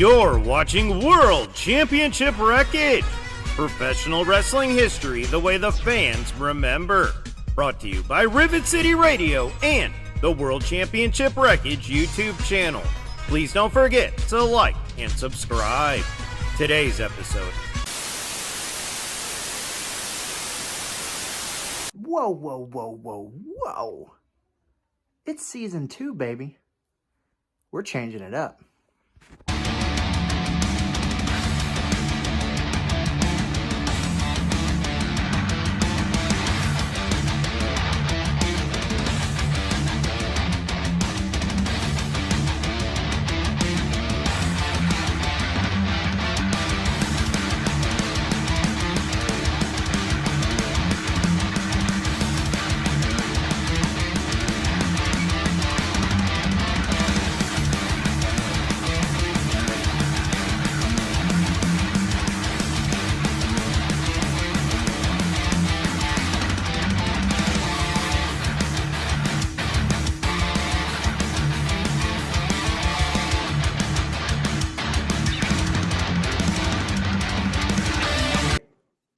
You're watching World Championship Wreckage. Professional wrestling history the way the fans remember. Brought to you by Rivet City Radio and the World Championship Wreckage YouTube channel. Please don't forget to like and subscribe. Today's episode. Whoa, whoa, whoa, whoa, whoa. It's season 2, baby. We're changing it up.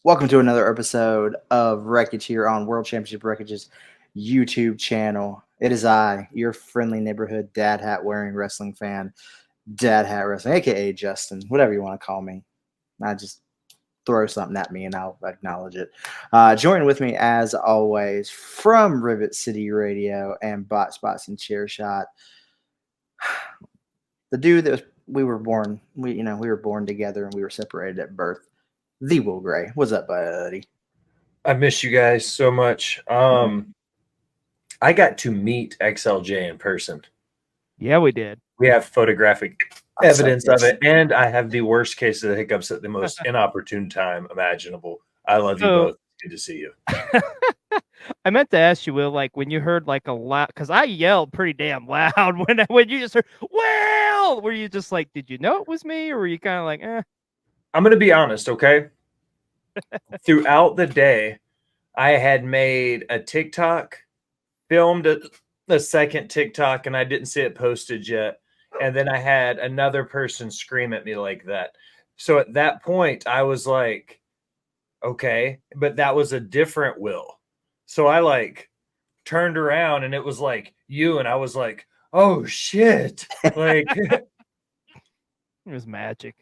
Welcome to another episode of Wreckage here on World Championship Wreckage's YouTube channel. It is I, your friendly neighborhood DadHat wearing wrestling fan, DadHat Wrestling, aka Justin, whatever you want to call me. I just throw something at me and I'll acknowledge it. Joining with me as always from Rivet City Radio and Bot Spots and Chair Shot, the dude that we were born together and we were separated at birth. The Will Gray. What's up, buddy? I miss you guys so much. I got to meet XLJ in person. Yeah, we did. We have photographic evidence of it, and I have the worst case of the hiccups at the most inopportune time imaginable. I love you both. Good to see you. I meant to ask you, Will, like when you heard like a loud, because I yelled pretty damn loud when you just heard, well, were you just like, did you know it was me, or were you kind of like, eh? I'm going to be honest, okay? Throughout the day, I had made a TikTok, filmed a second TikTok, and I didn't see it posted yet. And then I had another person scream at me like that. So at that point, I was like, okay, but that was a different Will. So I like turned around and it was like you, and I was like, oh shit. Like it was magic.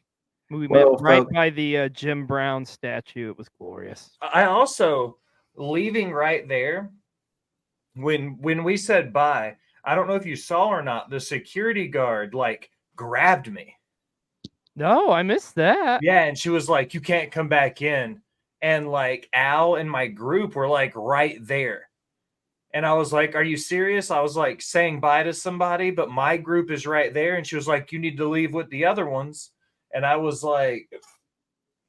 We Well, met right by the Jim Brown statue. It was glorious. I also, leaving right there, when we said bye, I don't know if you saw or not, the security guard like grabbed me. No, I missed that. Yeah, and she was like, you can't come back in. And like Al and my group were like right there. And I was like, are you serious? I was like saying bye to somebody, but my group is right there. And she was like, you need to leave with the other ones. And I was like,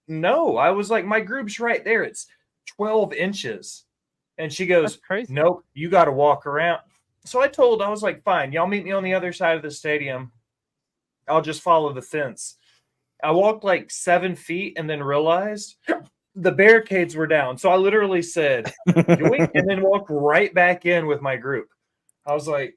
no. I was like, my group's right there. It's 12 inches. And she goes, nope, you got to walk around. So I was like, fine, y'all meet me on the other side of the stadium. I'll just follow the fence. I walked like 7 feet and then realized the barricades were down. So I literally said, yoink, and then walked right back in with my group. I was like,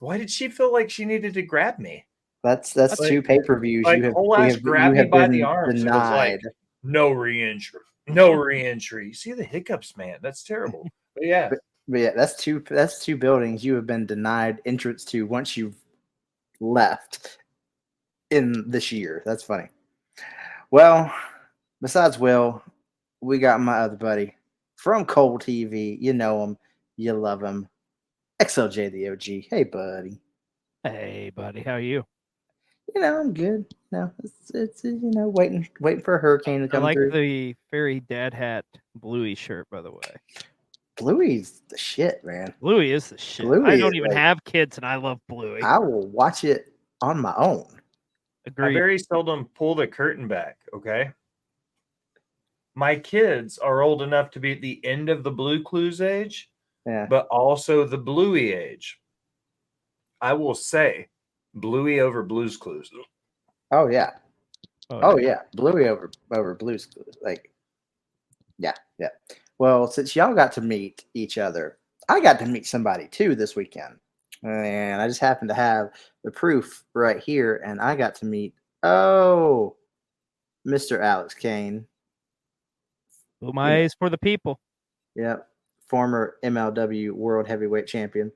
why did she feel like she needed to grab me? That's like, 2 pay-per-views. Like, whole ass grabbed me by the arms. It was like, no re-entry. No re-entry. You see the hiccups, man. That's terrible. But yeah. But yeah, that's two buildings you have been denied entrance to once you've left in this year. That's funny. Well, besides Will, we got my other buddy from Cole TV. You know him. You love him. XLJ the OG. Hey, buddy. Hey, buddy. How are you? I'm good. No, it's waiting for a hurricane to come through. I like the very DadHat Bluey shirt, by the way. Bluey's the shit, man. Bluey is the shit. Bluey I don't even have kids, and I love Bluey. I will watch it on my own. Agreed. I very seldom pull the curtain back, okay? My kids are old enough to be at the end of the Blue Clues age, but also the Bluey age. I will say Bluey over Blues Clues. Oh yeah. Oh yeah. Bluey over Blues Clues. Like, yeah. Well, since y'all got to meet each other, I got to meet somebody too this weekend. And I just happened to have the proof right here, and I got to meet Oh, Mr. Alex Kane. Umai is for the people. Yep. Former MLW World Heavyweight Champion.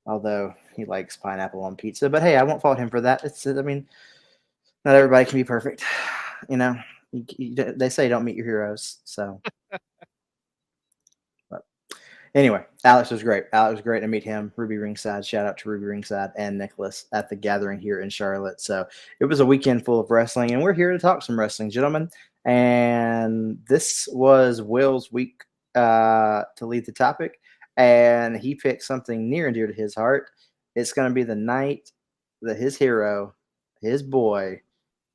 Although he likes pineapple on pizza. But hey, I won't fault him for that. I mean, not everybody can be perfect. You know, they say don't meet your heroes. So, but anyway, Alex was great. Alex was great to meet him. Ruby Ringside. Shout out to Ruby Ringside and Nicholas at the gathering here in Charlotte. So it was a weekend full of wrestling, and we're here to talk some wrestling, gentlemen. And this was Will's week to lead the topic, and he picked something near and dear to his heart. It's going to be the night that his hero, his boy,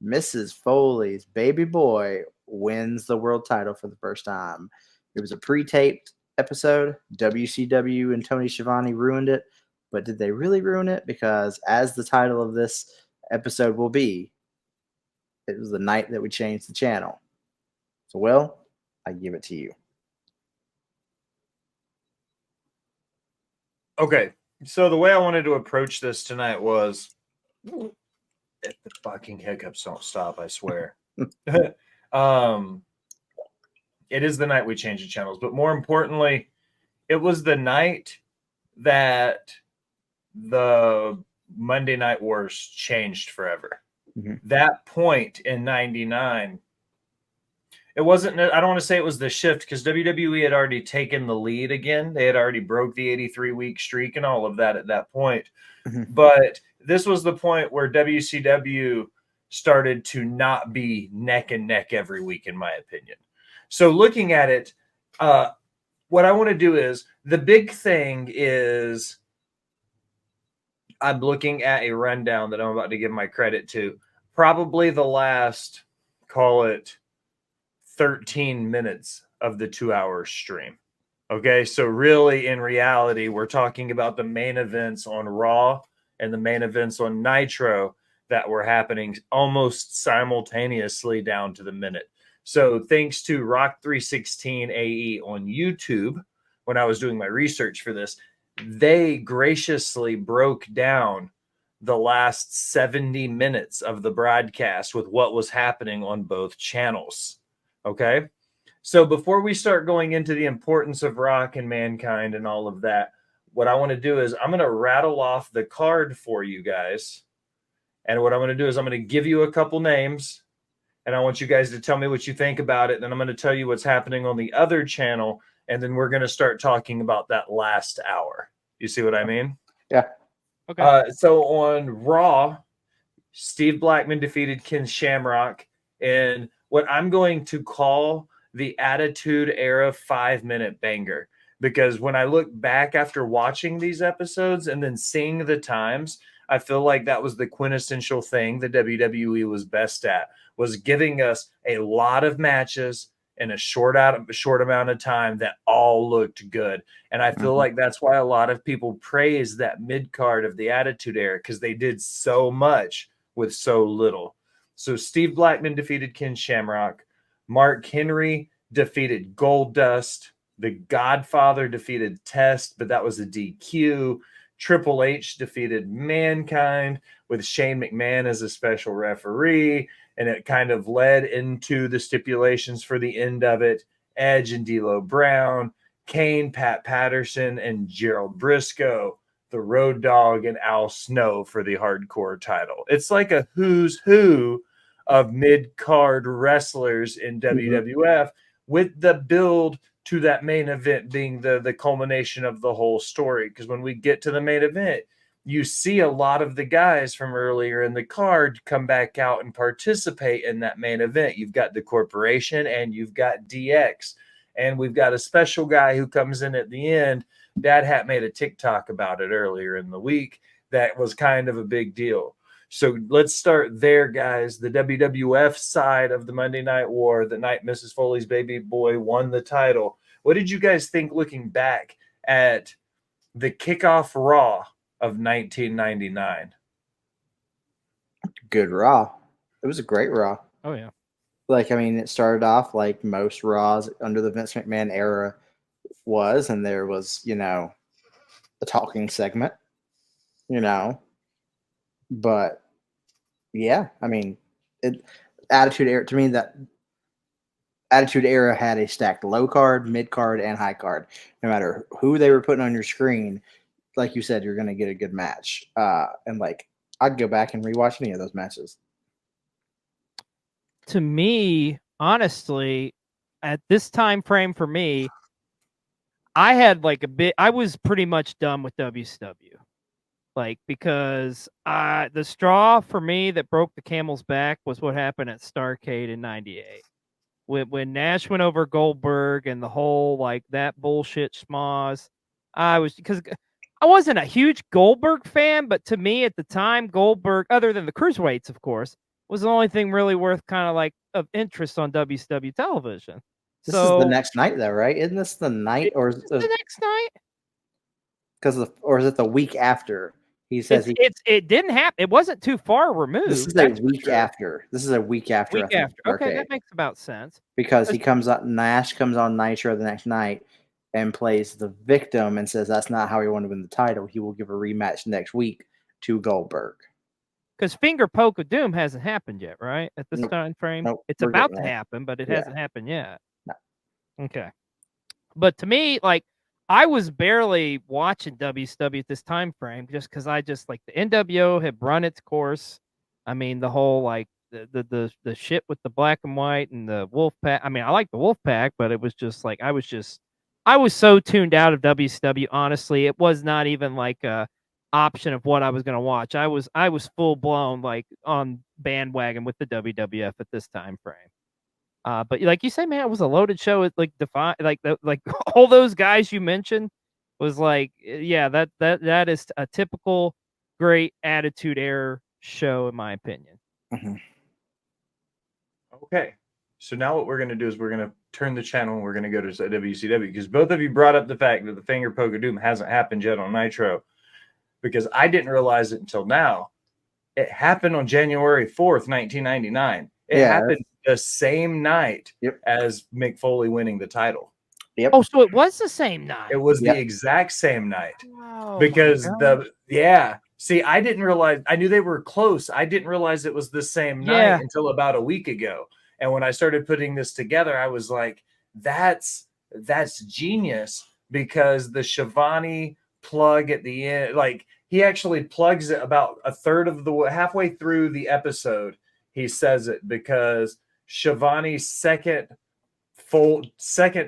Mrs. Foley's baby boy, wins the world title for the first time. It was a pre-taped episode. WCW and Tony Schiavone ruined it, but did they really ruin it? Because as the title of this episode will be, it was the night that we changed the channel. So, Will, I give it to you. Okay, so the way I wanted to approach this tonight was, if the fucking hiccups don't stop, I swear. It is the night we changed the channels, but more importantly, it was the night that the Monday Night Wars changed forever. Mm-hmm. That point in 99, it wasn't, I don't want to say it was the shift because WWE had already taken the lead again. They had already broke the 83-week streak and all of that at that point. Mm-hmm. But this was the point where WCW started to not be neck and neck every week, in my opinion. So looking at it, what I want to do is, the big thing is, I'm looking at a rundown that I'm about to give my credit to. Probably the last, call it 13 minutes of the 2-hour stream. Okay, so really, in reality, we're talking about the main events on Raw and the main events on Nitro that were happening almost simultaneously down to the minute. So thanks to Rock 316 AE on YouTube, when I was doing my research for this, they graciously broke down the last 70 minutes of the broadcast with what was happening on both channels. Okay? So before we start going into the importance of Rock and Mankind and all of that, what I want to do is I'm going to rattle off the card for you guys. And what I'm going to do is I'm going to give you a couple names, and I want you guys to tell me what you think about it. Then I'm going to tell you what's happening on the other channel, and then we're going to start talking about that last hour. You see what I mean? Yeah. Okay. So on Raw, Steve Blackman defeated Ken Shamrock in what I'm going to call the Attitude Era 5-minute banger. Because when I look back after watching these episodes and then seeing the times, I feel like that was the quintessential thing the WWE was best at, was giving us a lot of matches in a short amount of time that all looked good. And I feel like that's why a lot of people praise that mid-card of the Attitude Era, because they did so much with so little. So Steve Blackman defeated Ken Shamrock. Mark Henry defeated Goldust. The Godfather defeated Test, but that was a DQ. Triple H defeated Mankind with Shane McMahon as a special referee, and it kind of led into the stipulations for the end of it. Edge and D'Lo Brown, Kane, Pat Patterson, and Gerald Briscoe, the Road Dogg, and Al Snow for the hardcore title. It's like a who's who of mid-card wrestlers in WWF, with the build to that main event being the culmination of the whole story. Because when we get to the main event, you see a lot of the guys from earlier in the card come back out and participate in that main event. You've got the Corporation and you've got DX. And we've got a special guy who comes in at the end. DadHat made a TikTok about it earlier in the week. That was kind of a big deal. So let's start there, guys. The WWF side of the Monday Night War, the night Mrs. Foley's baby boy won the title. What did you guys think looking back at the kickoff Raw of 1999? Good Raw. It was a great Raw. Oh, yeah. Like, I mean, it started off like most Raws under the Vince McMahon era was, and there was, you know, a talking segment, you know, but Yeah, I mean, Attitude Era to me that Attitude Era had a stacked low card, mid card, and high card. No matter who they were putting on your screen, like you said, you're going to get a good match. And like I'd go back and rewatch any of those matches. To me, honestly, at this time frame for me, I had like I was pretty much done with WCW. Like, because the straw for me that broke the camel's back was what happened at Starrcade in '98. When Nash went over Goldberg and the whole like that bullshit schmoz. Because I wasn't a huge Goldberg fan, but to me at the time, Goldberg, other than the cruiserweights, of course, was the only thing really worth kind of like of interest on WCW television. This is the next night, though, right? Isn't this the night, or is the next night? Or is it the week after? He says it didn't happen. It wasn't too far removed. This is a week after. This is a week after. Week after. Okay, that makes about sense. Because Nash comes on Nitro the next night and plays the victim and says that's not how he wanted to win the title. He will give a rematch next week to Goldberg. Because Finger Poke of Doom hasn't happened yet, right? At this time frame, it's about to happen, but it hasn't happened yet. No. Okay. But to me, like, I was barely watching WCW at this time frame just because I just like the NWO had run its course. I mean, the whole like the shit with the black and white and the Wolfpack. I mean, I like the Wolfpack, but it was just like I was so tuned out of WCW. Honestly, it was not even like a option of what I was going to watch. I was full blown like on bandwagon with the WWF at this time frame. But like you say, man, it was a loaded show. It like like all those guys you mentioned was like, yeah, that is a typical great Attitude Era show in my opinion. Mm-hmm. Okay, so now what we're going to do is we're going to turn the channel and we're going to go to WCW because both of you brought up the fact that the Finger Poke of Doom hasn't happened yet on Nitro because I didn't realize it until now. It happened on January 4th, 1999. It happened the same night as Mick Foley winning the title. Yep. Oh, so it was the same night. It was the exact same night. Oh, because see, I didn't realize. I knew they were close. I didn't realize it was the same night until about a week ago. And when I started putting this together, I was like, that's genius because the Shivani plug at the end, like he actually plugs it about a third of the halfway through the episode. He says it because Shivani's second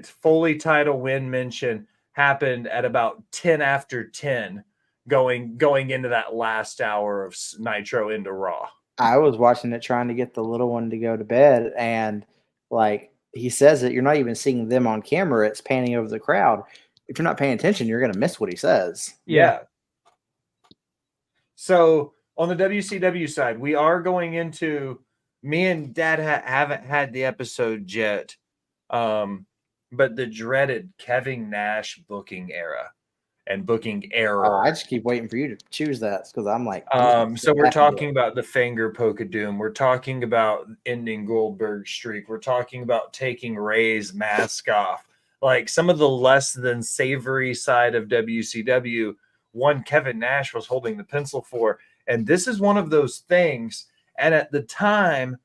Foley title win mention happened at about 10 after 10 going into that last hour of Nitro into Raw. I was watching it trying to get the little one to go to bed, and like he says it, you're not even seeing them on camera. It's panning over the crowd. If you're not paying attention, you're going to miss what he says. Yeah. So on the WCW side, we are going into me and DadHat haven't had the episode yet, but the dreaded Kevin Nash booking era and booking error. Oh, I just keep waiting for you to choose that because I'm like, so we're talking about the Finger Poke of Doom. We're talking about ending Goldberg's streak. We're talking about taking Ray's mask off. Like some of the less than savory side of WCW, one Kevin Nash was holding the pencil for. And this is one of those things. And at the time,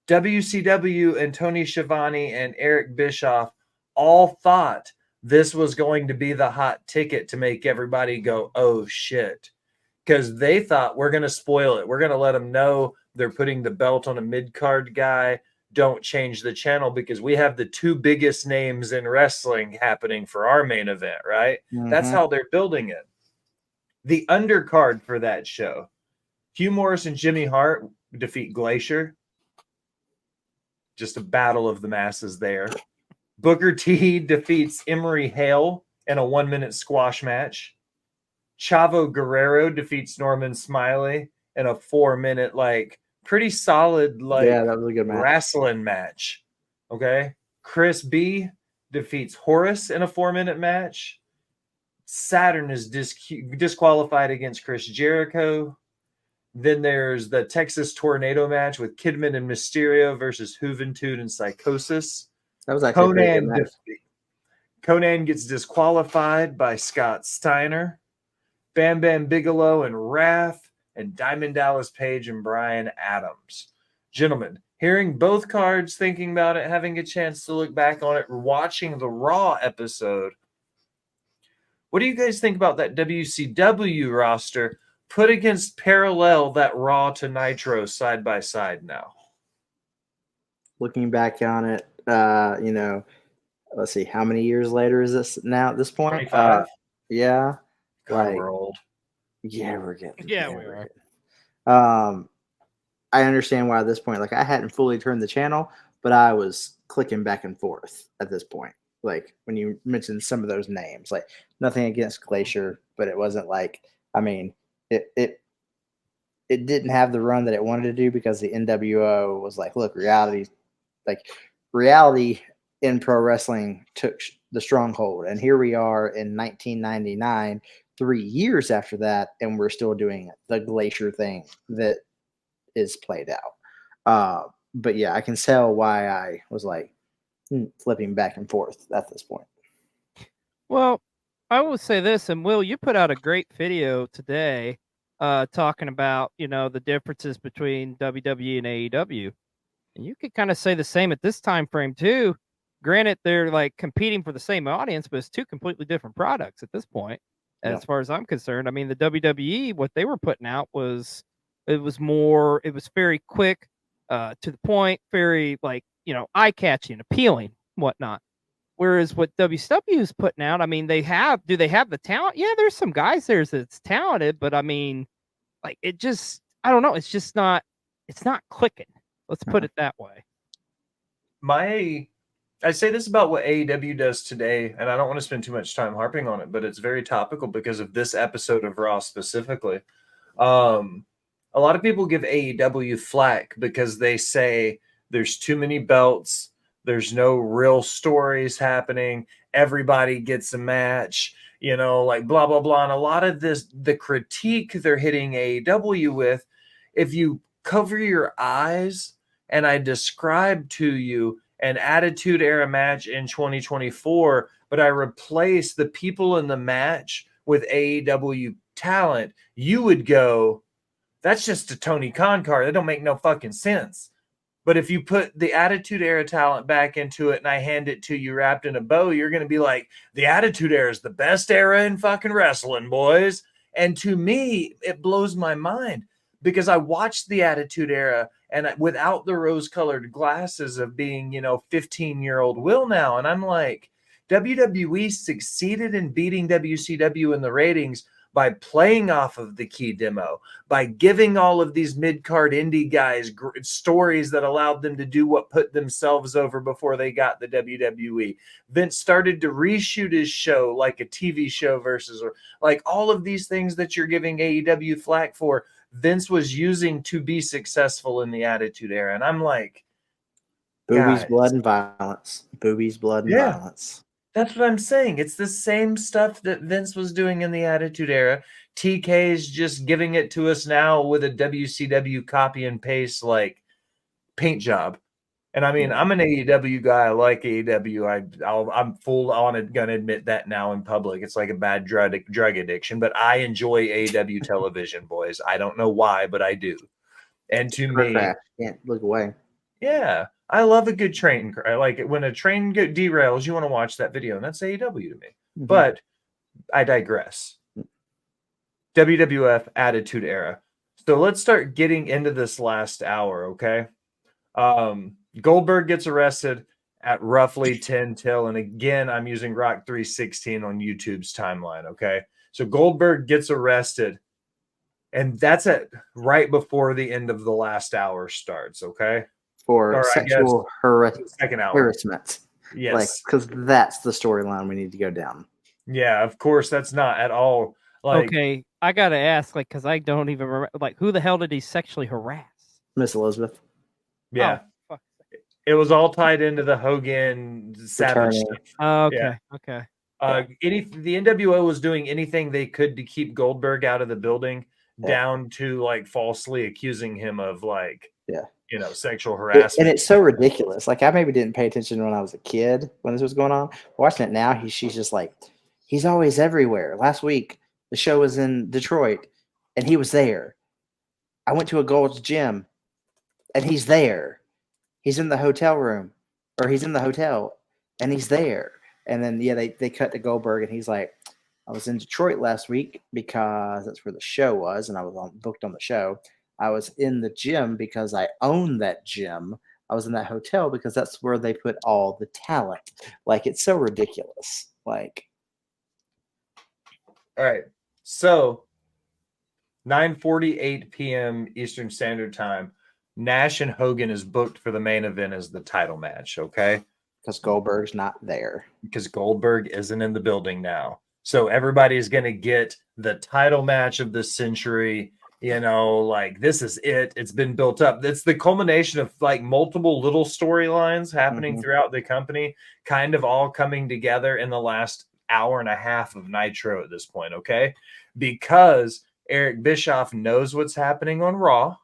WCW and Tony Schiavone and Eric Bischoff all thought this was going to be the hot ticket to make everybody go, oh, shit. Because they thought we're going to spoil it. We're going to let them know they're putting the belt on a mid-card guy. Don't change the channel because we have the two biggest names in wrestling happening for our main event, right? Mm-hmm. That's how they're building it. The undercard for that show, Hugh Morris and Jimmy Hart defeat Glacier. Just a battle of the masses there. Booker T defeats Emery Hale in a 1-minute squash match. Chavo Guerrero defeats Norman Smiley in a 4-minute, like, pretty solid, like, that was a good match. Wrestling match. Okay. Chris B defeats Horace in a 4-minute match. Saturn is disqualified against Chris Jericho. Then there's the Texas Tornado match with Kidman and Mysterio versus Juventud and Psychosis. That was actually Conan gets disqualified by Scott Steiner. Bam Bam Bigelow and Wrath and Diamond Dallas Page and Brian Adams. Gentlemen, hearing both cards, thinking about it, having a chance to look back on it, watching the Raw episode, what do you guys think about that WCW roster put against parallel that Raw to Nitro side by side now? Looking back on it, let's see, how many years later is this now at this point? 25? Yeah. God, we're old. Yeah, we're getting. Yeah, we are. I understand why at this point, like I hadn't fully turned the channel, but I was clicking back and forth at this point. Like when you mentioned some of those names, like nothing against Glacier, but it wasn't like, I mean, it didn't have the run that it wanted to do because the NWO was like, look, reality in pro wrestling took the stronghold. And here we are in 1999, 3 years after that, and we're still doing the Glacier thing that is played out. But yeah, I can tell why I was like flipping back and forth at this point. Well, I will say this, and Will, you put out a great video today talking about, the differences between WWE and AEW. And you could kind of say the same at this time frame too. Granted, they're like competing for the same audience, but it's two completely different products at this point, as far as I'm concerned. I mean, the WWE, what they were putting out was very quick, to the point, very eye-catching, appealing, whatnot. Whereas what WCW is putting out, I mean, do they have the talent? Yeah, there's some guys there that's talented, but I mean, like it just, I don't know, it's not clicking. Let's put it that way. I say this about what AEW does today, and I don't want to spend too much time harping on it, but it's very topical because of this episode of Raw specifically. A lot of people give AEW flack because they say there's too many belts, there's no real stories happening, everybody gets a match, like blah, blah, blah. And a lot of the critique they're hitting AEW with, if you cover your eyes and I describe to you an Attitude Era match in 2024, but I replace the people in the match with AEW talent, you would go, that's just a Tony Khan card. That don't make no fucking sense. But if you put the Attitude Era talent back into it and I hand it to you wrapped in a bow, you're going to be like, the Attitude Era is the best era in fucking wrestling, boys. And to me, it blows my mind because I watched the Attitude Era and without the rose-colored glasses of being, 15-year-old Will now. And I'm like, WWE succeeded in beating WCW in the ratings by playing off of the key demo, by giving all of these mid-card indie guys stories that allowed them to do what put themselves over before they got the WWE. Vince started to reshoot his show like a TV show versus, or like all of these things that you're giving AEW flack for, Vince was using to be successful in the Attitude Era. And I'm like, boobies, guys, blood, and violence. Boobies, blood, and violence. That's what I'm saying. It's the same stuff that Vince was doing in the Attitude Era. TK is just giving it to us now with a WCW copy and paste like paint job. And I mean, I'm an AEW guy. I like AEW. I'm full on it. Gonna admit that now in public. It's like a bad drug addiction, but I enjoy AEW television, boys. I don't know why, but I do. And to me, can't look away. Yeah, I love a good train. I like it when a train derails. You want to watch that video, and that's AEW to me. Mm-hmm. But I digress. WWF Attitude Era. So let's start getting into this last hour, okay? Goldberg gets arrested at roughly 10 till, and again, I'm using Rock 316 on YouTube's timeline, okay? So Goldberg gets arrested, and that's at right before the end of the last hour starts, okay? For sexual harassment. Yes. Because that's the storyline we need to go down. Yeah, of course, that's not at all. Okay, I got to ask, because I don't even remember, who the hell did he sexually harass? Miss Elizabeth. Yeah. Oh, it was all tied into the Hogan Savage stuff. Oh, okay, okay. The NWO was doing anything they could to keep Goldberg out of the building, down to falsely accusing him of sexual harassment. And it's so ridiculous. I maybe didn't pay attention when I was a kid when this was going on. Watching it now, she's just like, he's always everywhere. Last week, the show was in Detroit, and he was there. I went to a Gold's Gym, and he's there. He's in the hotel room, or he's in the hotel, and he's there. And then they cut to Goldberg, and he's like, I was in Detroit last week because that's where the show was, and I was booked on the show. I was in the gym because I own that gym. I was in that hotel because that's where they put all the talent. Like, it's so ridiculous. Like, All right. So 9:48 p.m. Eastern Standard Time. Nash and Hogan is booked for the main event as the title match, okay? because Goldberg's not there. Because Goldberg isn't in the building now. So everybody's going to get the title match of the century. You know, like, this is it. It's been built up. It's the culmination of like multiple little storylines happening throughout the company, kind of all coming together in the last hour and a half of Nitro at this point, okay? Because Eric Bischoff knows what's happening on Raw.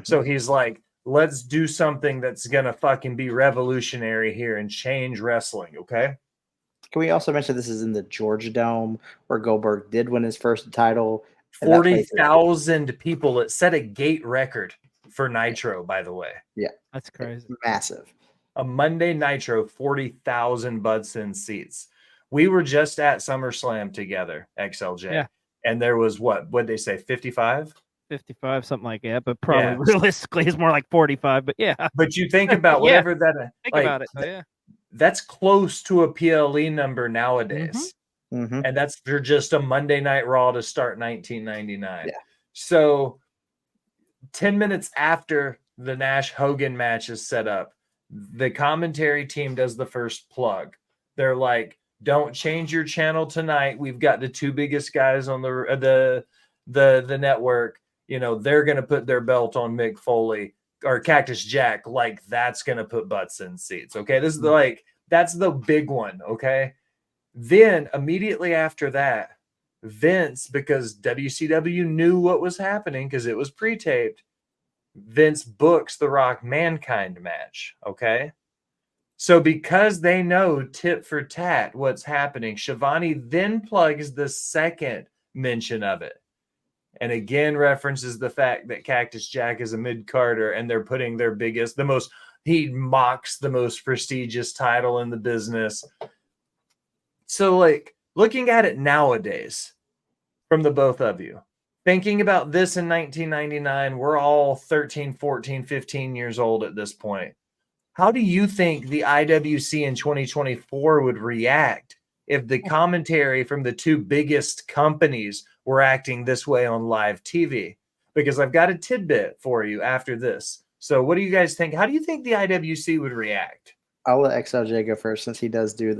So he's like, let's do something that's going to fucking be revolutionary here and change wrestling, okay? Can we also mention this is in the Georgia Dome where Goldberg did win his first title? 40,000 people. It set a gate record for Nitro, by the way. Yeah. That's crazy. It's massive. A Monday Nitro, 40,000 butts in seats. We were just at SummerSlam together, XLJ. Yeah. And there was what'd they say, 55? 55, something like that, but probably realistically it's more like 45, but yeah. But you think about whatever that think about it. Yeah. That's close to a PLE number nowadays. Mm-hmm. And that's for just a Monday Night Raw to start 1999. Yeah. So 10 minutes after the Nash Hogan match is set up, the commentary team does the first plug. They're like, don't change your channel tonight. We've got the two biggest guys on the network. You know, they're going to put their belt on Mick Foley or Cactus Jack. Like, that's going to put butts in seats. Okay. This is that's the big one. Okay. Then immediately after that, Vince, because WCW knew what was happening because it was pre-taped, Vince books the Rock Mankind match. Okay. So because they know tit for tat what's happening, Shivani then plugs the second mention of it. And again references the fact that Cactus Jack is a mid-carder and they're putting their biggest, he mocks the most prestigious title in the business. So, like, looking at it nowadays from the both of you, thinking about this in 1999, we're all 13, 14, 15 years old at this point. How do you think the IWC in 2024 would react if the commentary from the two biggest companies were acting this way on live TV? Because I've got a tidbit for you after this. So what do you guys think? How do you think the IWC would react? I'll let XLJ go first since he does do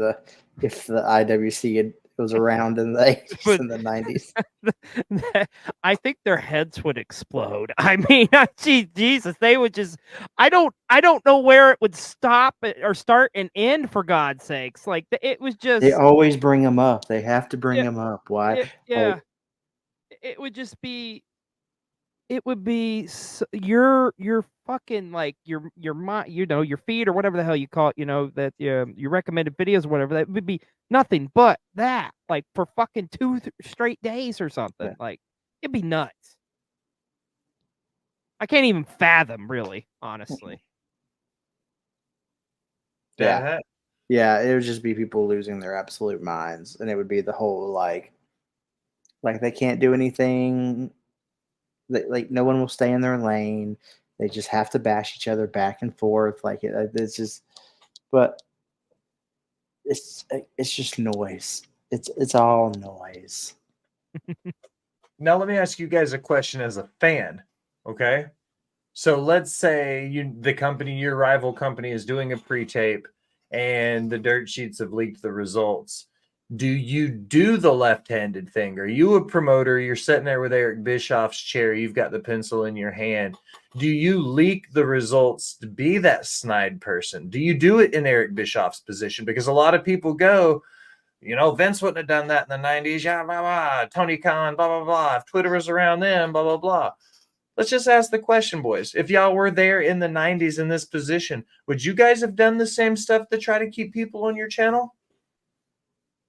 if the IWC was around in the 80s and the 90s. I think their heads would explode. I mean, Jesus, they would just. I don't know where it would stop or start and end. For God's sakes, like it was just. They always bring them up. They have to bring them up. Why? It would just be. It would be your fucking like your your feed or whatever the hell you call it, that your recommended videos or whatever, that would be nothing but that, like, for fucking 2 straight days or something. Like, it'd be nuts. I can't even fathom, really, honestly. Yeah, it would just be people losing their absolute minds, and it would be the whole like they can't do anything. Like, no one will stay in their lane. They just have to bash each other back and forth. Like, it's just, but it's just noise. It's all noise. Now let me ask you guys a question as a fan. Okay, so let's say your rival company is doing a pre-tape, and the dirt sheets have leaked the results. Do you do the left-handed thing? Are you a promoter? You're sitting there with Eric Bischoff's chair. You've got the pencil in your hand. Do you leak the results to be that snide person? Do you do it in Eric Bischoff's position? Because a lot of people go, Vince wouldn't have done that in the 90s. Yeah, blah, blah. Tony Khan, blah, blah, blah. If Twitter was around then, blah, blah, blah. Let's just ask the question, boys. If y'all were there in the 90s in this position, would you guys have done the same stuff to try to keep people on your channel?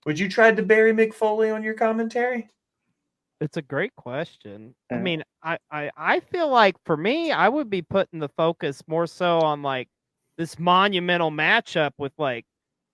Would you try to bury Mick Foley on your commentary? It's a great question. I Yeah. mean, I feel like for me, I would be putting the focus more so on like this monumental matchup with like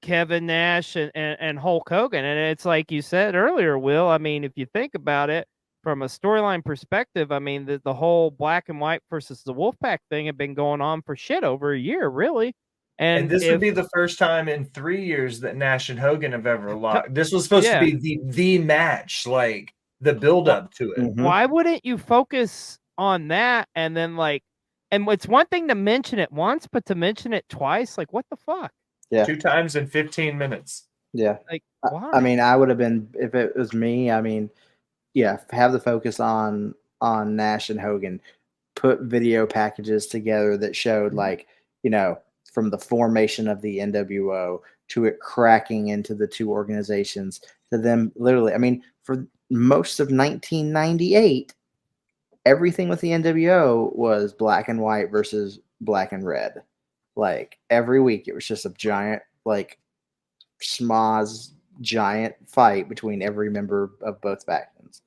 Kevin Nash and Hulk Hogan. And it's like you said earlier, Will. I mean, if you think about it from a storyline perspective, I mean, the whole black and white versus the Wolfpack thing had been going on for shit over a year, really. And And this would if be the first time in 3 years that Nash and Hogan have ever locked. This was supposed to yeah, be the match, like the build up to it. Mhm. why wouldn't you focus on that and then like and it's one thing to mention it once, but to mention it twice, like what the fuck? Yeah. 2 times in 15 minutes. Yeah. Like I why? mean, I would have been if it was me. I mean, yeah, have the focus on Nash and Hogan. Put video packages together that showed like from the formation of the NWO to it cracking into the two organizations to them literally. I mean, for most of 1998, everything with the NWO was black and white versus black and red. Like every week, it was just a giant like schmoz giant fight between every member of both factions.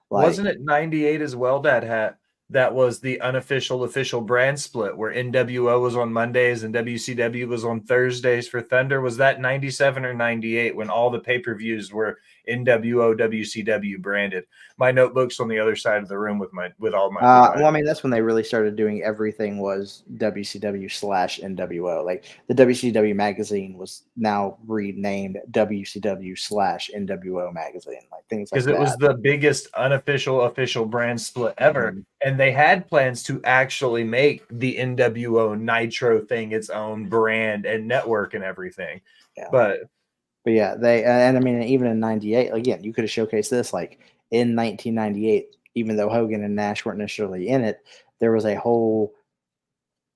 Like, Wasn't it 98 as well, DadHat? That was the unofficial official brand split where NWO was on Mondays and WCW was on Thursdays for Thunder. Was that 97 or 98 when all the pay-per-views were NWO WCW branded? My notebook's on the other side of the room with all my well, I mean, that's when they really started doing everything was WCW/NWO. Like the WCW magazine was now renamed WCW/NWO magazine, like things like because that. it was the biggest unofficial official brand split ever. And they had plans to actually make the NWO Nitro thing its own brand and network and everything. Yeah. But yeah, and I mean, even in '98, again, you could have showcased this like in 1998, even though Hogan and Nash weren't necessarily in it, there was a whole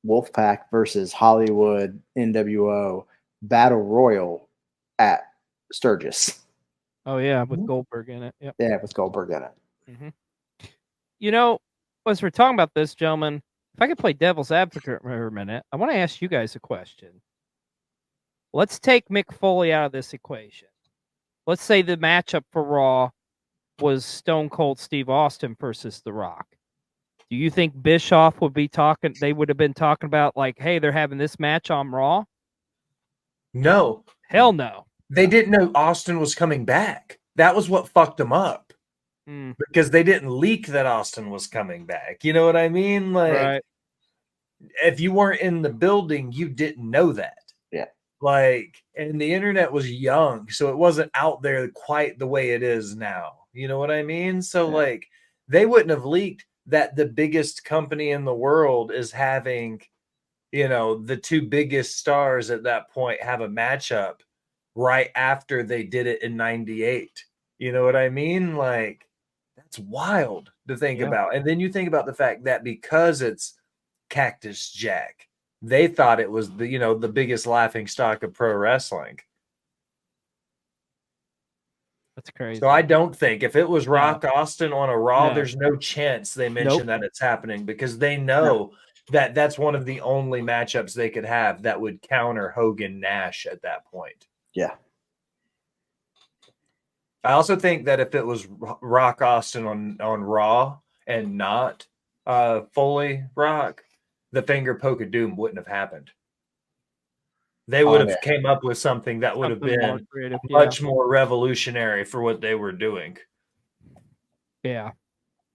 Wolfpack versus Hollywood NWO battle royal at Sturgis. Oh yeah, with Goldberg in it. Yep. Yeah, with Goldberg in it. Mm-hmm. You know, as we're talking about this, gentlemen, if I could play devil's advocate for a minute, I want to ask you guys a question. Let's take Mick Foley out of this equation. Let's say the matchup for Raw was Stone Cold Steve Austin versus The Rock. Do you think Bischoff would be talking? They would have been talking about like, hey, they're having this match on Raw. no, Hell no. they didn't know Austin was coming back. That was what fucked them up because they didn't leak that Austin was coming back. You know what I mean? Like, Right. if you weren't in the building, you didn't know that. Yeah. Like, and the internet was young, so it wasn't out there quite the way it is now. You know what I mean? So, like, they wouldn't have leaked that the biggest company in the world is having, the two biggest stars at that point have a matchup right after they did it in 98. You know what I mean? Like, that's wild to think about. And then you think about the fact that because it's Cactus Jack, they thought it was the biggest laughing stock of pro wrestling. That's crazy. So I don't think if it was Rock Austin on a Raw, there's no chance they mention that it's happening because they know that that's one of the only matchups they could have that would counter Hogan Nash at that point. Yeah. I also think that if it was Rock Austin on Raw and not Foley Rock, the finger poke of doom wouldn't have happened. They would have came up with something that would have been much more revolutionary for what they were doing. Yeah,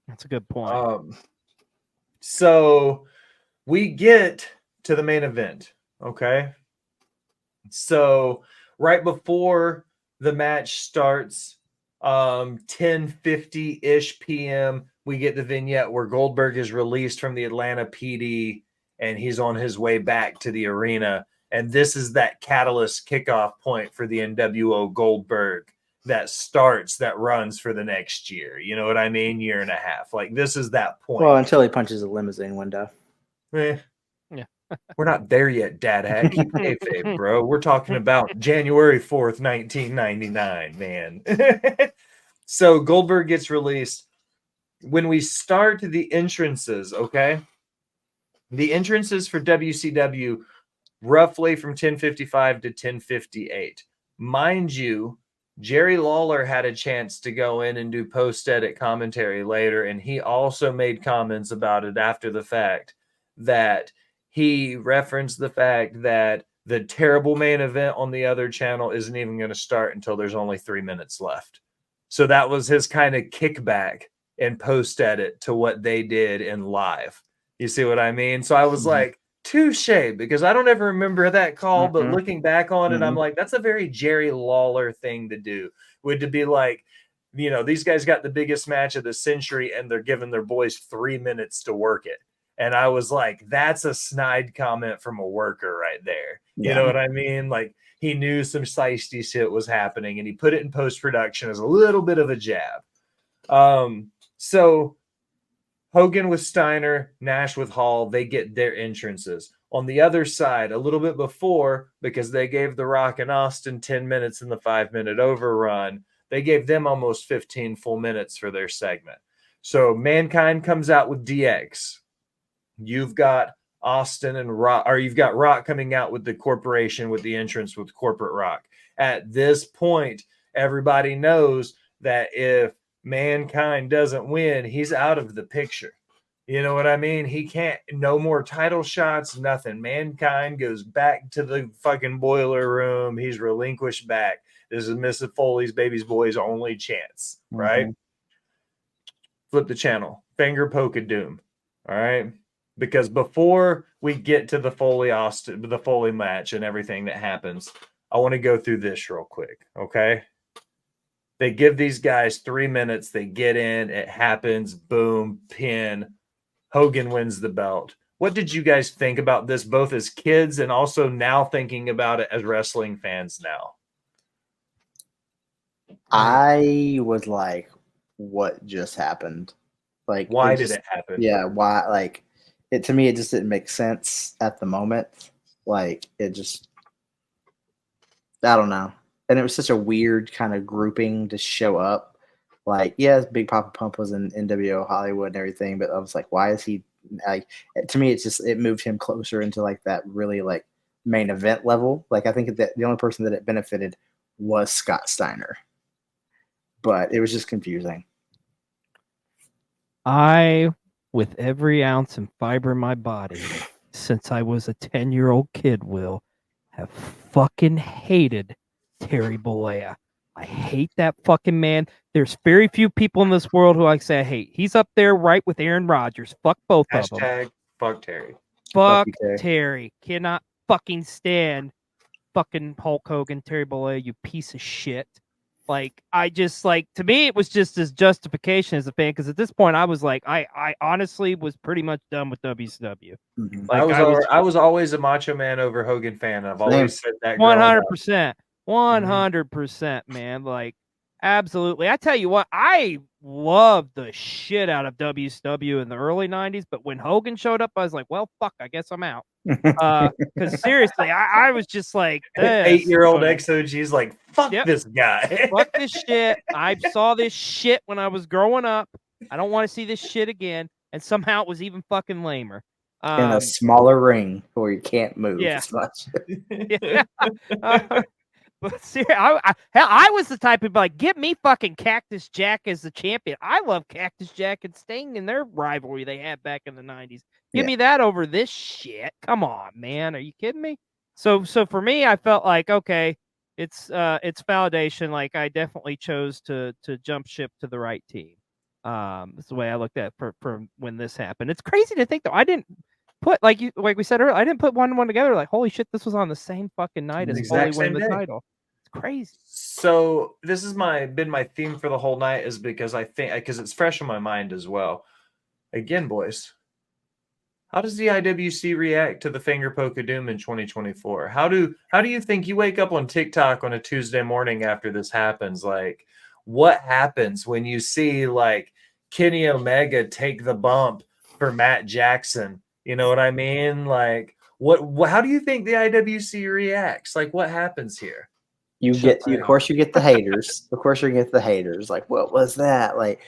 that's a good point. So we get to the main event, okay? So right before the match starts, 10:50-ish p.m., we get the vignette where Goldberg is released from the Atlanta PD, and he's on his way back to the arena. And this is that catalyst kickoff point for the NWO Goldberg that runs for the next year. You know what I mean? Year and a half. Like, this is that point. Well, until he punches a limousine window. Yeah. We're not there yet, DadHat. Keep kayfabe, bro. We're talking about January 4th, 1999, man. So Goldberg gets released. When we start the entrances, okay? The entrances for WCW roughly from 10:55 to 10:58. Mind you, Jerry Lawler had a chance to go in and do post-edit commentary later, and he also made comments about it after the fact, that he referenced the fact that the terrible main event on the other channel isn't even going to start until there's only 3 minutes left. So that was his kind of kickback and post-edit to what they did in live. You see what I mean? So I was like, touche, because I don't ever remember that call, but looking back on it, I'm like, that's a very Jerry Lawler thing to do. Would to be like, you know, these guys got the biggest match of the century and they're giving their boys 3 minutes to work it. And I was like, that's a snide comment from a worker right there. You know what I mean? Like, he knew some shiesty shit was happening and he put it in post-production as a little bit of a jab. So Hogan with Steiner, Nash with Hall, they get their entrances. On the other side, a little bit before, because they gave The Rock and Austin 10 minutes in the 5-minute overrun, they gave them almost 15 full minutes for their segment. So Mankind comes out with DX. You've got Austin and Rock, or you've got Rock coming out with the corporation with the entrance with Corporate Rock. At this point, everybody knows that if Mankind doesn't win, he's out of the picture. You know what I mean? He can't, no more title shots, nothing. Mankind goes back to the fucking boiler room. He's relinquished back. This is Mrs. Foley's baby's boy's only chance, right? Flip the channel. Finger poke of doom. All right. Because before we get to the Foley match and everything that happens, I want to go through this real quick. Okay. They give these guys 3 minutes. They get in. It happens. Boom. Pin. Hogan wins the belt. What did you guys think about this, both as kids and also now thinking about it as wrestling fans now? I was like, what just happened? Like, why did it happen? Yeah, why? Like, it to me, it just didn't make sense at the moment. Like, it just, I don't know. And it was such a weird kind of grouping to show up. Like, yes, Big Papa Pump was in NWO Hollywood and everything, but I was like, why is he, like, to me, it's just, it moved him closer into like that really like main event level. Like, I think that the only person that it benefited was Scott Steiner, but it was just confusing. I, with every ounce and fiber in my body, since I was a 10-year-old kid, Will, have fucking hated Terry Bollea. I hate that fucking man. There's very few people in this world who I say I hate. He's up there right with Aaron Rodgers. Fuck both of them. Hashtag fuck Terry. Fuck Terry. Cannot fucking stand fucking Hulk Hogan, Terry Bollea, you piece of shit. Like, I just, like, to me, it was just as justification as a fan, because at this point, I was like, I honestly was pretty much done with WCW. Like, I was always a Macho Man over Hogan fan. I've always said that. 100%. 100%, man. Like, absolutely. I tell you what, I loved the shit out of WCW in the early 90s, but when Hogan showed up, I was like, well, fuck, I guess I'm out. Because seriously, I was just like, 8-year-old XOG's like, fuck this guy. Fuck this shit. I saw this shit when I was growing up. I don't want to see this shit again. And somehow it was even fucking lamer. In a smaller ring where you can't move as much. But seriously, I was the type of like, get me fucking Cactus Jack as the champion. I love Cactus Jack and Sting in their rivalry they had back in the 90s. Give me that over this shit. Come on, man. Are you kidding me? So for me, I felt like, okay, it's validation. Like, I definitely chose to jump ship to the right team. That's the way I looked at it for when this happened. It's crazy to think though. I didn't put like we said earlier, I didn't put one and one together. Like, holy shit, this was on the same fucking night as Foley winning the title. It's crazy. So this has been my theme for the whole night, is because because it's fresh in my mind as well. Again, boys, how does the IWC react to the finger poke of doom in 2024? How do you think you wake up on TikTok on a Tuesday morning after this happens? Like, what happens when you see like Kenny Omega take the bump for Matt Jackson? You know what I mean? Like, how do you think the IWC reacts? Like, what happens here? Of course you get the haters. Of course you get the haters. Like, what was that? Like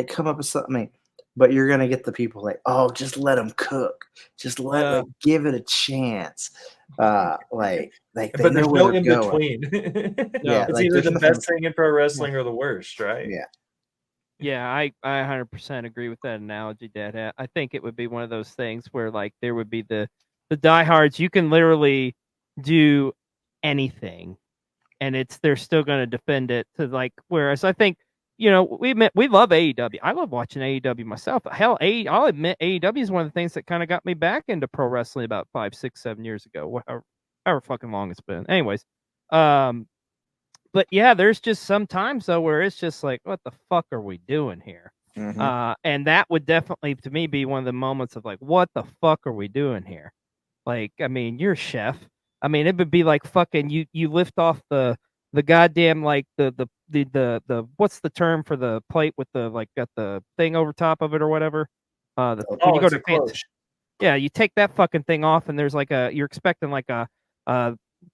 come up with something. I mean, but you're gonna get the people like, oh, just let them cook, just like, give it a chance. Like they but there's know where no they're in going. between. Yeah, It's like, either there's the nothing- best thing in pro wrestling or the worst, right? Yeah. Yeah, I 100% agree with that analogy, DadHat. I think it would be one of those things where like there would be the diehards. You can literally do anything, and they're still going to defend it to like. Whereas I think we love AEW. I love watching AEW myself. Hell, I'll admit AEW is one of the things that kind of got me back into pro wrestling about 5, 6, 7 years ago. However fucking long it's been. Anyways, but yeah, there's just some times though where it's just like, what the fuck are we doing here? Mhm. And that would definitely, to me, be one of the moments of like, what the fuck are we doing here? Like, I mean, you're a chef. I mean, it would be like fucking you lift off the goddamn like the what's the term for the plate with the like got the thing over top of it or whatever. When you go it's to a cloche. yeah, you take that fucking thing off and there's like you're expecting like a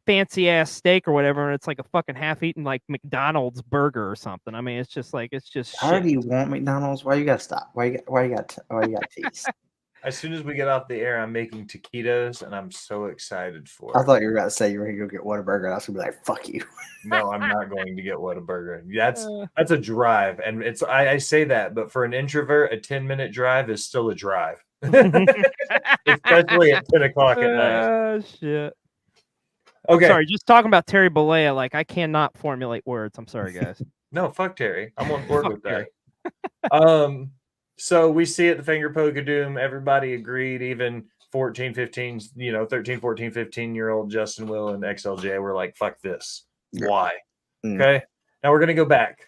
fancy ass steak or whatever, and it's like a fucking half eaten like McDonald's burger or something. I mean, it's just How shit. do you want McDonald's? Why you gotta stop? Why you got tease? As soon as we get off the air, I'm making taquitos, and I'm so excited for I it. thought you were about to say you were gonna go get Whataburger, and I was gonna be like, "Fuck you." No, I'm not going to get Whataburger. That's a drive, and I say that, but for an introvert, a 10-minute drive is still a drive, especially at 10 o'clock at night. Oh shit. Okay, Sorry, just talking about Terry Bollea, like I cannot formulate words. I'm sorry, guys. no, fuck Terry. I'm on board Fuck with that. So we see at the Finger Poke of Doom, everybody agreed, even 14, 15, 13, 14, 15-year-old Justin Will and XLJ were like, fuck this. Yeah. Why? Mm. Okay. Now we're going to go back.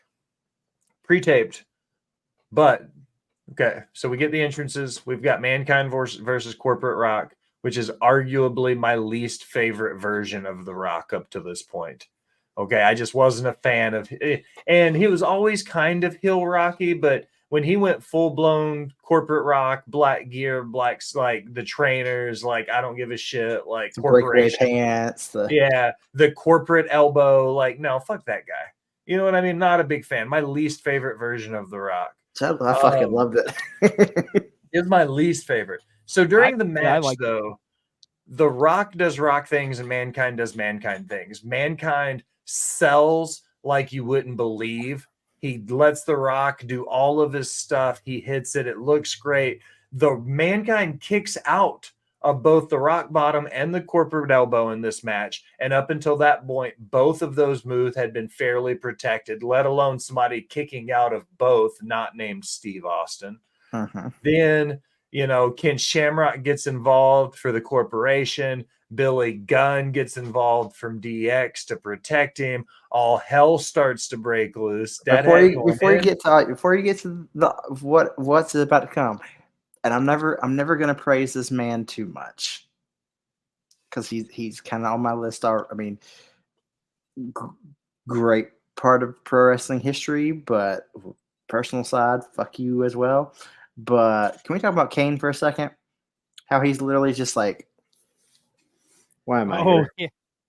Pre-taped. But, okay. So we get the entrances. We've got Mankind versus Corporate Rock, which is arguably my least favorite version of The Rock up to this point. Okay. I just wasn't a fan of it. And he was always kind of heel Rocky, but when he went full-blown Corporate Rock, black gear, blacks, like the trainers, like I don't give a shit, like Breakaway corporation pants. the corporate elbow, like no, fuck that guy. You know what I mean? Not a big fan. My least favorite version of The Rock. So I fucking loved it. Is my least favorite. So during the match, like though, The Rock does Rock things and Mankind does Mankind things. Mankind sells like you wouldn't believe. He lets The Rock do all of his stuff. He hits it. It looks great. The Mankind kicks out of both the rock bottom and the corporate elbow in this match. And up until that point, both of those moves had been fairly protected, let alone somebody kicking out of both, not named Steve Austin. Uh-huh. Then, Ken Shamrock gets involved for the corporation. Billy Gunn gets involved from DX to protect him. All hell starts to break loose. Before you get to what's about to come, and I'm never gonna praise this man too much because he's kind of on my list. I mean, great part of pro wrestling history, but personal side, fuck you as well. But can we talk about Kane for a second? How he's literally just like, why am I here? Yeah.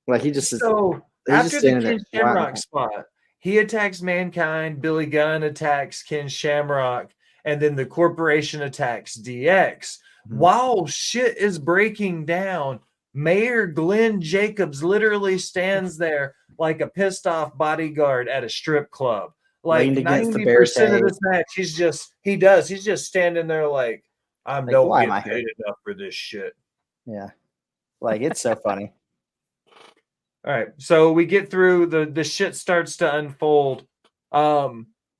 Like he just so he's after just the standing Ken there. Shamrock spot, he attacks Mankind. Billy Gunn attacks Ken Shamrock, and then the corporation attacks DX. Mhm. While shit is breaking down, Mayor Glenn Jacobs literally stands there like a pissed off bodyguard at a strip club. Like Leaned against the 90% of barricade. this match, he's just standing there like, I Like, don't why am get I here? paid enough for this shit. Yeah, like it's so funny. All right, so we get through the shit starts to unfold.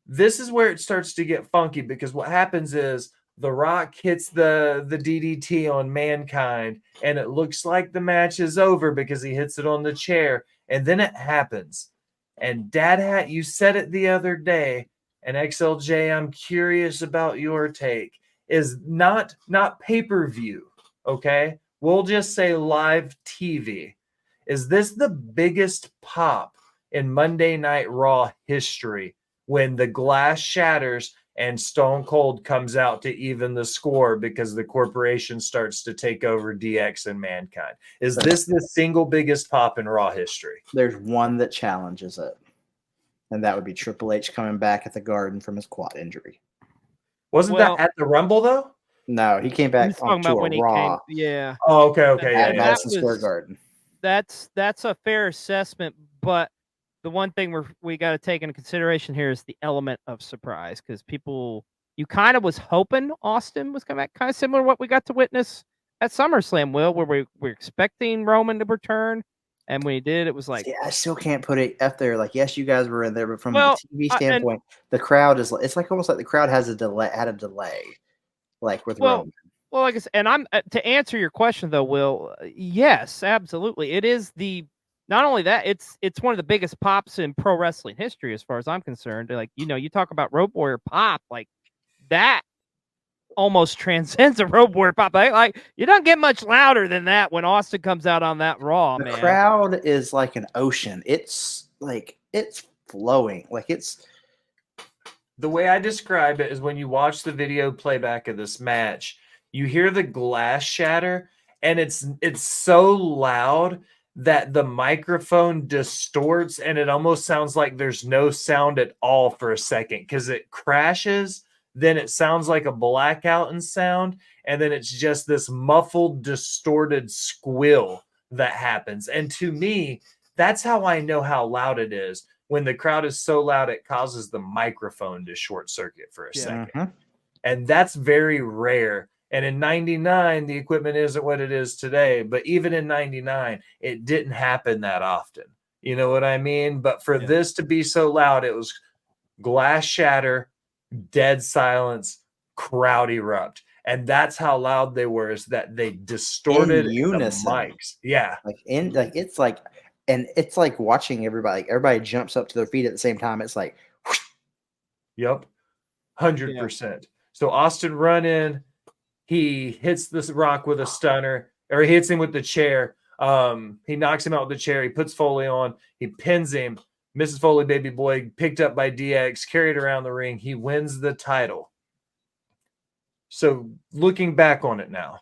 This is where it starts to get funky because what happens is The Rock hits the DDT on Mankind, and it looks like the match is over because he hits it on the chair, and then it happens. And DadHat, you said it the other day, and XLJ, I'm curious about your take. Is not pay-per-view, okay? We'll just say live TV. Is this the biggest pop in Monday Night Raw history when the glass shatters and Stone Cold comes out to even the score because the corporation starts to take over DX and Mankind? Is this the single biggest pop in Raw history? There's one that challenges it, and that would be Triple H coming back at the Garden from his quad injury. Wasn't Well, that at the Rumble though? No, he came I'm back just talking onto about a when he came. Raw Yeah, Oh, okay, yeah, at and yeah. that Madison Square was Garden. that's a fair assessment. But the one thing we got to take into consideration here is the element of surprise, because you kind of was hoping Austin was coming back, kind of similar to what we got to witness at SummerSlam, Will, where we're expecting Roman to return, and when he did, it was like, See, I still can't put it up there. Like, yes, you guys were in there, but from the well, TV and standpoint, the crowd is. It's like almost like the crowd has a delay, like with well, Roman. well, like I said, and I'm to answer your question though, Will. Yes, absolutely. It is not only that, it's one of the biggest pops in pro wrestling history, as far as I'm concerned. Like, you talk about Road Warrior pop, like that almost transcends a Road Warrior pop. Like you don't get much louder than that when Austin comes out on that Raw, The man. crowd is like an ocean. It's like it's flowing. Like it's The way I describe it is when you watch the video playback of this match, you hear the glass shatter, and it's so loud that the microphone distorts, and it almost sounds like there's no sound at all for a second because it crashes. Then it sounds like a blackout in sound, and then it's just this muffled, distorted squeal that happens. And to me, that's how I know how loud it is. When the crowd is so loud, it causes the microphone to short circuit for a second. Mhm. And that's very rare. And in 99, the equipment isn't what it is today. But even in 99, it didn't happen that often. You know what I mean? But for this to be so loud, it was glass shatter, dead silence, crowd erupt. And that's how loud they were, is that they distorted In the unison. mics. Yeah. It's like, and it's like watching everybody. Like everybody jumps up to their feet at the same time. It's like, whoosh. Yep. 100%. So Austin run in, he hits this Rock with a stunner, or he hits him with the chair. He knocks him out with the chair. He puts Foley on. He pins him. Mrs. Foley, baby boy, picked up by DX, carried around the ring. He wins the title. So looking back on it now,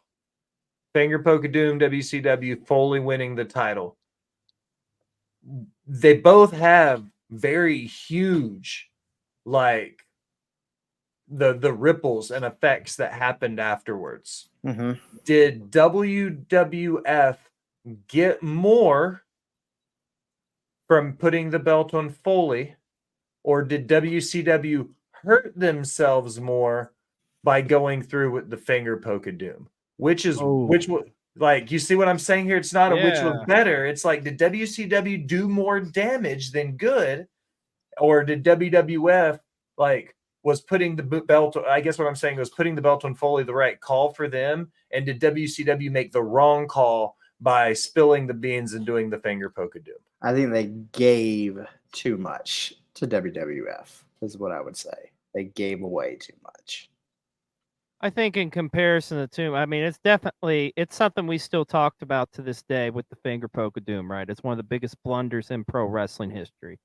Finger Poke of Doom, WCW, Foley winning the title. They both have very huge, like, the ripples and effects that happened afterwards. Mhm. Did WWF get more from putting the belt on Foley, or did WCW hurt themselves more by going through with the Finger Poke of Doom? Which like, you see what I'm saying here? It's not a which was better. It's like, did WCW do more damage than good, or did WWF, like, was putting the belt, I guess what I'm saying was putting the belt on Foley the right call for them, and did WCW make the wrong call by spilling the beans and doing the Finger Poke of Doom? I think they gave too much to WWF, is what I would say. They gave away too much. I think in comparison to Doom, I mean, it's something we still talked about to this day with the Finger Poke of Doom, right? It's one of the biggest blunders in pro wrestling history.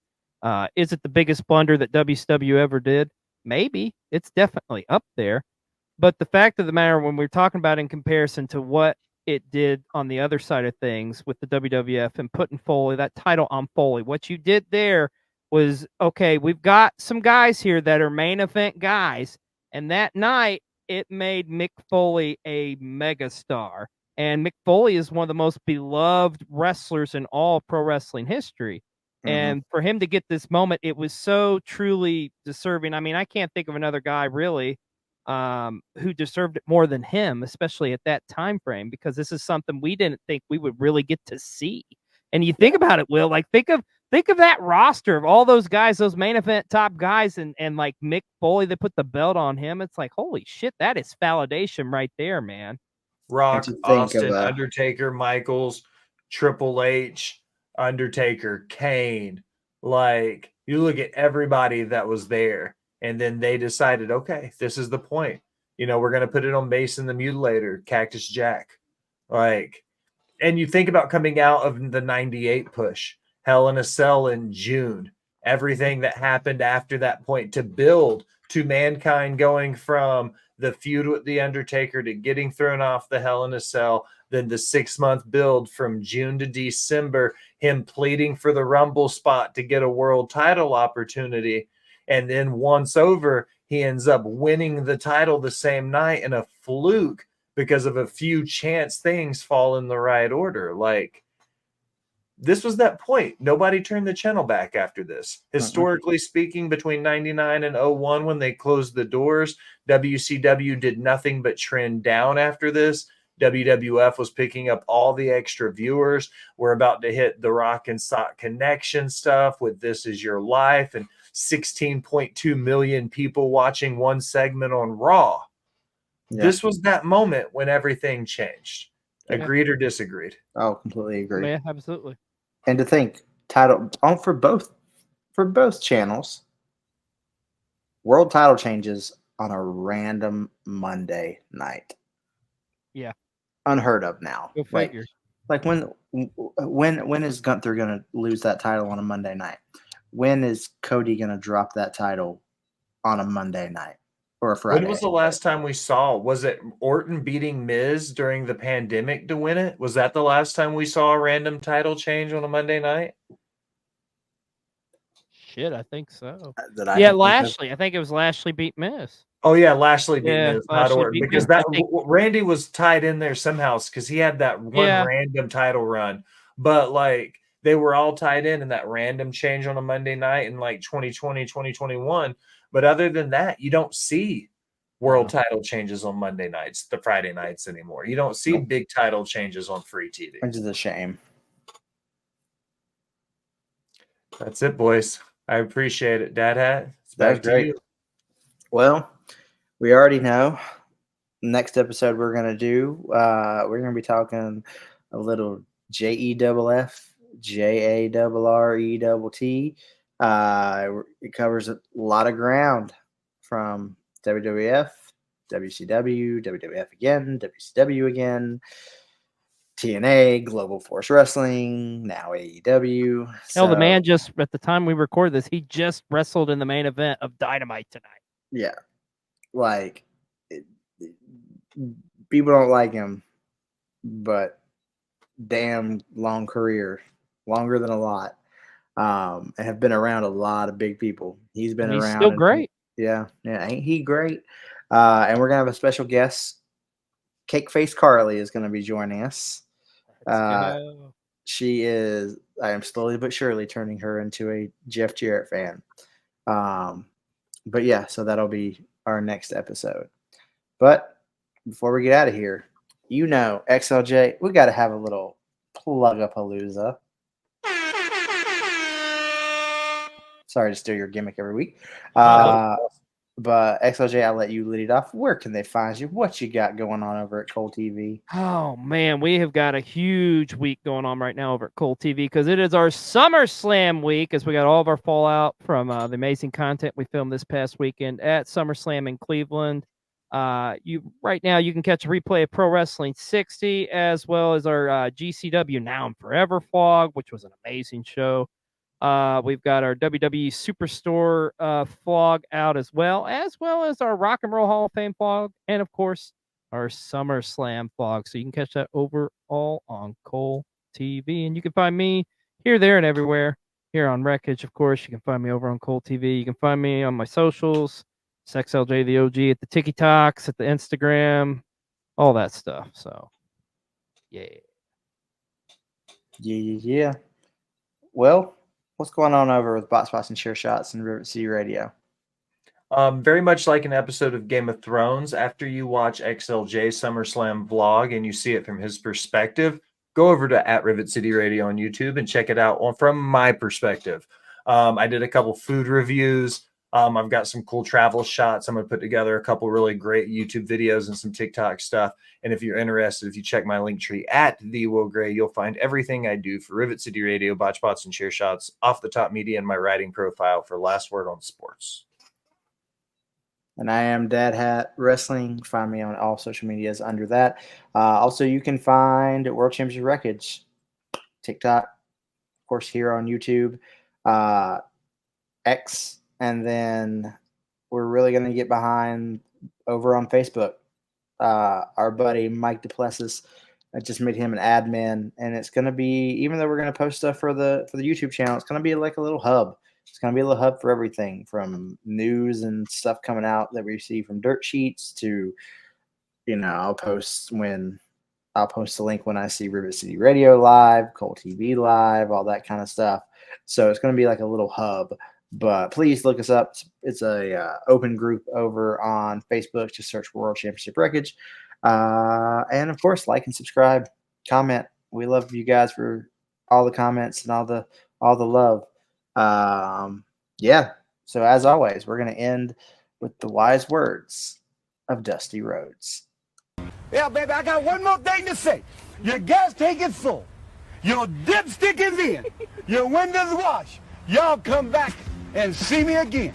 Is it the biggest blunder that WCW ever did? Maybe. It's definitely up there. But the fact of the matter, when we're talking about in comparison to what it did on the other side of things with the WWF and putting Foley, that title on Foley, what you did there was, okay, we've got some guys here that are main event guys. And that night, it made Mick Foley a megastar. And Mick Foley is one of the most beloved wrestlers in all pro wrestling history. And for him to get this moment, it was so truly deserving. I mean, I can't think of another guy really who deserved it more than him, especially at that time frame, because this is something we didn't think we would really get to see. And you think about it, Will, like think of that roster of all those guys, those main event top guys, and like Mick Foley, they put the belt on him. It's like, holy shit, that is validation right there, man. Rock, Austin, Undertaker, Michaels, Triple H, Undertaker, Kane. Like, you look at everybody that was there, and then they decided, okay, this is the point. You know, we're going to put it on Mason the Mutilator, Cactus Jack. Like, and you think about coming out of the 98 push, Hell in a Cell in June, everything that happened after that point to build to Mankind going from the feud with The Undertaker to getting thrown off the Hell in a Cell, then the 6-month build from June to December, him pleading for the Rumble spot to get a world title opportunity. And then once over, he ends up winning the title the same night in a fluke because of a few chance things fall in the right order. Like, this was that point. Nobody turned the channel back after this. Historically speaking, between 99 and 01, when they closed the doors, WCW did nothing but trend down after this. WWF was picking up all the extra viewers. We're about to hit the Rock and Sock Connection stuff with This Is Your Life and 16.2 million people watching one segment on Raw. Yeah. This was that moment when everything changed. Agreed or disagreed? Oh, completely agree. Yeah, absolutely. And to think, title on for both channels, world title changes on a random Monday night. Yeah, unheard of now. go figure. Like when is Gunther gonna lose that title on a Monday night? When is Cody gonna drop that title on a Monday night or a Friday? When was the last time we saw? Was it Orton beating Miz during the pandemic to win it? Was that the last time we saw a random title change on a Monday night? Shit, I think so. Yeah, Lashley. I think it was Lashley beat Miz. Oh yeah, Lashley beat Miz, not Lashley Orton, beat because Miz. that Randy was tied in there somehow because he had that one Yeah. random title run, but like they were all tied in that random change on a Monday night in like 2020, 2021. But other than that, you don't see world title changes on Monday nights, the Friday nights anymore. You don't see big title changes on free TV. Which is a shame. That's it, boys. I appreciate it, DadHat. That's great. Well, we already know. Next episode we're gonna do. We're gonna be talking a little JEFF, JARRETT. It covers a lot of ground from WWF, WCW, WWF again, WCW again, TNA, Global Force Wrestling, now AEW. Hell, the man just, at the time we record this, he just wrestled in the main event of Dynamite tonight. Yeah. Like, people don't like him, but damn long career, longer than a lot, and have been around a lot of big people. He's been around. Still great. Yeah. Ain't he great? And we're going to have a special guest. Cake Face Carly is going to be joining us. She is, I am slowly but surely turning her into a Jeff Jarrett fan. But yeah, so that'll be our next episode. But before we get out of here, XLJ, we got to have a little plug-a-palooza. Sorry to steal your gimmick every week. But XLJ, I'll let you lead it off. Where can they find you? What you got going on over at Cole TV? Oh, man, we have got a huge week going on right now over at Cole TV because it is our SummerSlam week as we got all of our fallout from the amazing content we filmed this past weekend at SummerSlam in Cleveland. Right now you can catch a replay of Pro Wrestling 60 as well as our GCW Now and Forever vlog, which was an amazing show. We've got our WWE Superstore vlog out as well as our Rock and Roll Hall of Fame vlog, and of course our SummerSlam vlog. So you can catch that over all on Cole TV, and you can find me here, there, and everywhere. Here on Wreckage, of course, you can find me over on Cole TV. You can find me on my socials, SexLJ the OG at the TikToks, at the Instagram, all that stuff. So, yeah. Well, what's going on over with Bot Spots and Share Shots and Rivet City Radio? Very much like an episode of Game of Thrones. After you watch XLJ SummerSlam vlog and you see it from his perspective, go over to @Rivet City Radio on YouTube and check it out from my perspective. I did a couple food reviews. I've got some cool travel shots. I'm going to put together a couple really great YouTube videos and some TikTok stuff. And if you're interested, if you check my link tree @TheWillGray, you'll find everything I do for Rivet City Radio, Botch Bots, and Share Shots, Off the Top Media, and my writing profile for Last Word on Sports. And I am DadHat Wrestling. Find me on all social medias under that. Also, you can find World Championship Wreckage, TikTok, of course, here on YouTube, X. And then we're really going to get behind over on Facebook. Our buddy Mike Duplessis, I just made him an admin, and it's going to be, even though we're going to post stuff for the YouTube channel, it's going to be like a little hub. It's going to be a little hub for everything from news and stuff coming out that we see from dirt sheets to, I'll post the link when I see Rivet City Radio live, Cole TV live, all that kind of stuff. So it's going to be like a little hub. But please look us up. It's a open group over on Facebook. Just search World Championship Wreckage. And, of course, like and subscribe, comment. We love you guys for all the comments and all the love. Yeah. So, as always, we're going to end with the wise words of Dusty Rhodes. Yeah, baby, I got one more thing to say. Your gas tank is full. Your dipstick is in. Your windows washed. Y'all come back and see me again.